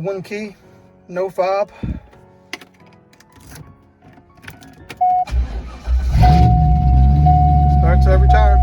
one key, no fob. Starts every time.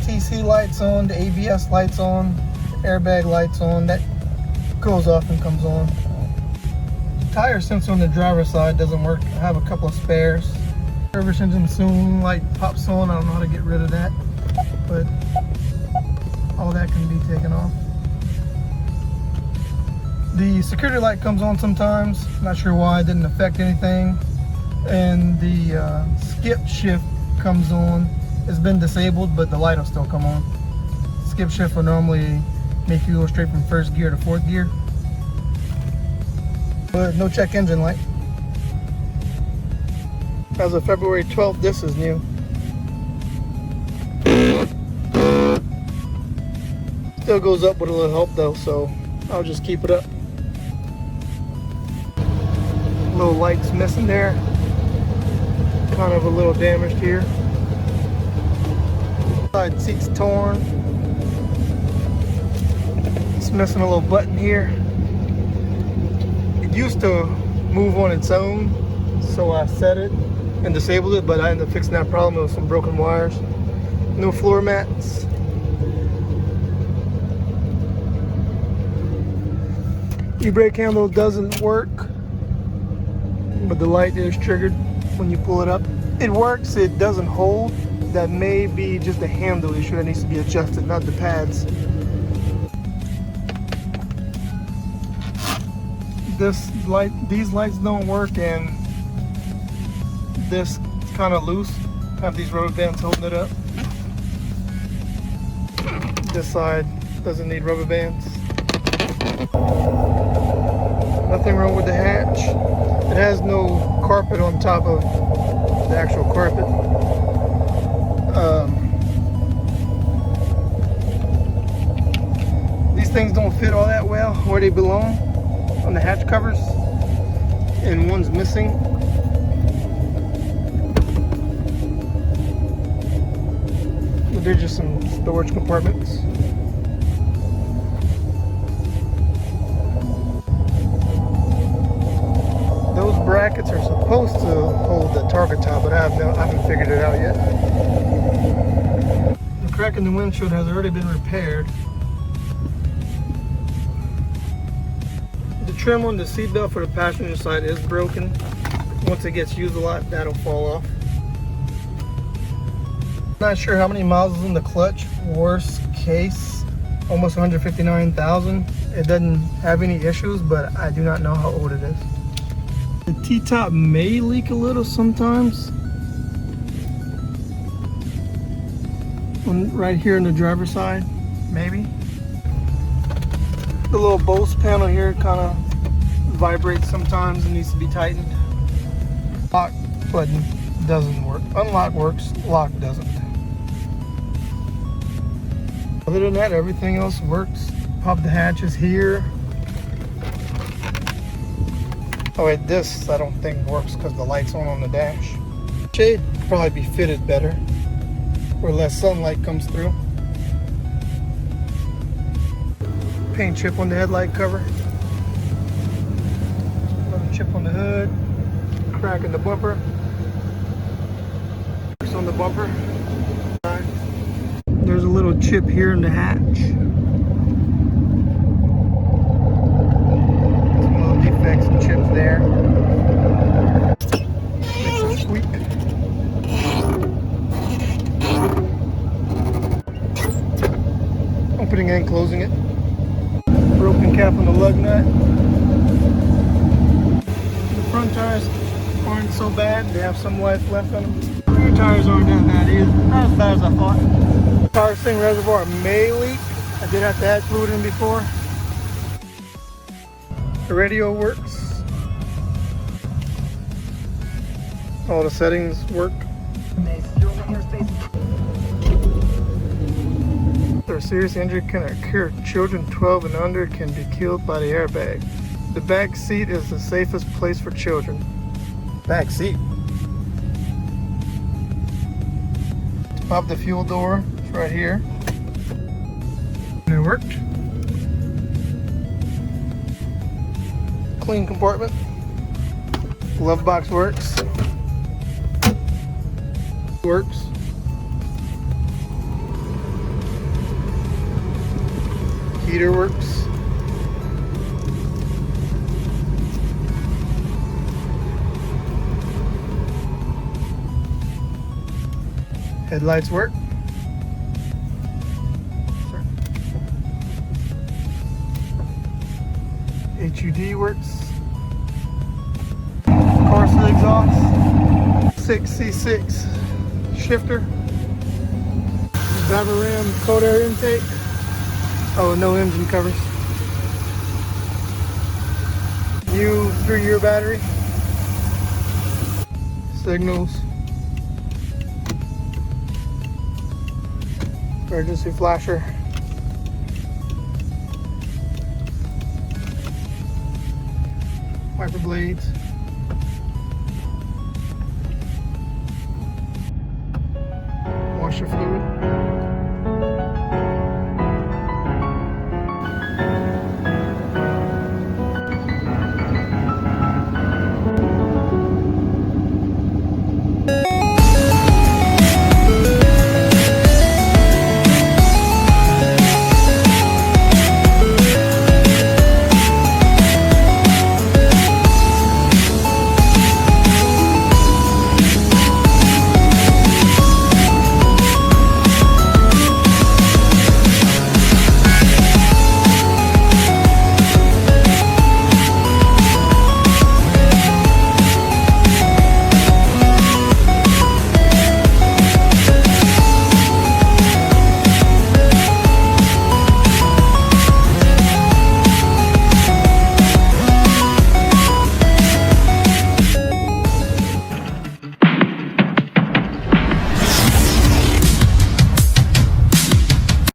TC lights on, the ABS lights on, airbag lights on. That goes off and comes on. Tire sensor on the driver's side doesn't work. I have a couple of spares. Service engine soon light pops on. I don't know how to get rid of that, but all that can be taken off. The security light comes on sometimes. Not sure why, it didn't affect anything. And the skip shift comes on. It's been disabled, but the light will still come on. Skip shift will normally make you go straight from first gear to fourth gear. But no check engine light. As of February 12th, this is new. Still goes up with a little help though, so I'll just keep it up. Little lights missing there. Kind of a little damaged here. Side seat's torn. It's missing a little button here. It used to move on its own, so I set it and disabled it, but I ended up fixing that problem with some broken wires. No floor mats. E-brake handle doesn't work, but the light is triggered when you pull it up. It works, it doesn't hold. That may be just a handle issue that needs to be adjusted, not the pads. These lights don't work, and this is kind of loose. I have these rubber bands holding it up. This side doesn't need rubber bands. Nothing wrong with the hatch. It has no carpet on top of the actual carpet. These things don't fit all that well where they belong on the hatch covers, and one's missing. But they're just some storage compartments. Those brackets are supposed to hold the target top, but I haven't figured it out yet. The crack in the windshield has already been repaired. The trim on the seatbelt for the passenger side is broken. Once it gets used a lot, that'll fall off. Not sure how many miles is in the clutch. Worst case, almost 159,000. It doesn't have any issues, but I do not know how old it is. The T-top may leak a little sometimes. Right here on the driver's side, maybe. The little Bose panel here kind of vibrates sometimes and needs to be tightened. Lock button doesn't work. Unlock works, lock doesn't. Other than that, everything else works. Pop the hatches here. Oh wait, this I don't think works because the light's on the dash. Shade probably be fitted better where less sunlight comes through. Paint chip on the headlight cover. Another chip on the hood. Crack in the bumper. Marks on the bumper. There's a little chip here in the hatch. Defects and chips there. Makes it squeak. Opening and closing it. Broken cap on the lug nut. The front tires aren't so bad. They have some life left on them. The rear tires aren't that bad either. Not as bad as I thought. Powersteering reservoir may leak. I did have to add fluid in before. The radio works. All the settings work. A serious injury can occur. Children 12 and under can be killed by the airbag. The back seat is the safest place for children. Back seat. To pop the fuel door, it's right here. And it worked. Clean compartment. Glove box works. Works. Heater works. Headlights work. HUD works. Car seat exhaust. 6C6 shifter. Driver ram cold air intake. Oh, no engine covers. New 3-year battery. Signals. Emergency flasher. Wiper blades.